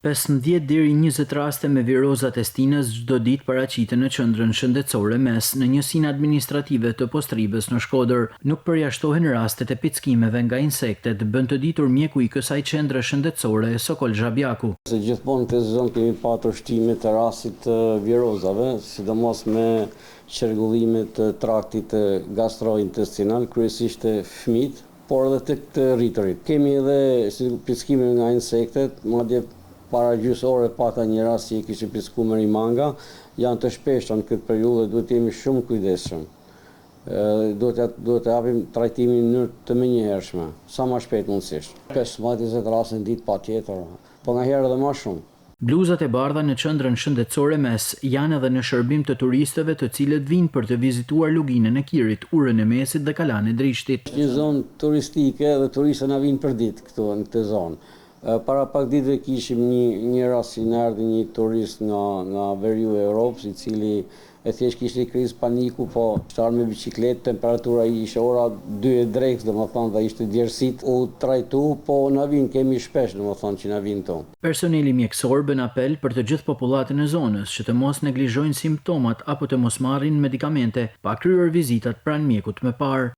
15 deri 20 raste me viroza testinës çdo ditë paraqiten në qendrën shëndetësore Mes në njësinë administrative të Postribës në Shkodër. Nuk përjashtohen rastet e pickimeve nga insektet, bën të ditur mjeku i kësaj qendre shëndetësore Sokol Zhabjaku. Se gjithmonë këtë sezon kemi patur shtime të rastit të virozave, sidomos me çrregullimet të traktit gastrointestinal, kryesisht të fëmijët, por edhe të rriturit. Kemi edhe pickime nga insektet, madje para gjysë ore pata një rast që i kishte pickuar një manga, janë të shpeshta në këtë periudhë dhe duhet të jemi shumë kujdesshëm. Duhet të japim trajtimin në mënyrë të menjëhershme, sa më shpejt mundësisht. 15-20 raste në ditë patjetër, po nganjëherë edhe më shumë. Bluzat e bardha në qendrën shëndetësore Mes janë edhe në shërbim të turistëve të cilët vinë për të vizituar luginën e Kirit, Urën e Mesit dhe Kalan e Drishtit. Një zonë turistike dhe turistët na vinë për ditë këtu në këtë zonë. Para pak ditëve kishim një rast që na erdhi një turist nga veriu e Europës, i cili e thjesht kishte krizë paniku, po shtar me bicikletë, temperatura ishte ora 2 e drekës, domethënë dhe ishte djersit. U trajtu, po na vinë, kemi shpesh domethënë që na vinë këtu. Personeli mjekësor bën apel për të gjithë popullatën e zonës që të mos neglizhojnë simptomat apo të mos marrin medikamente pa kryer vizitat pranë mjekut më parë.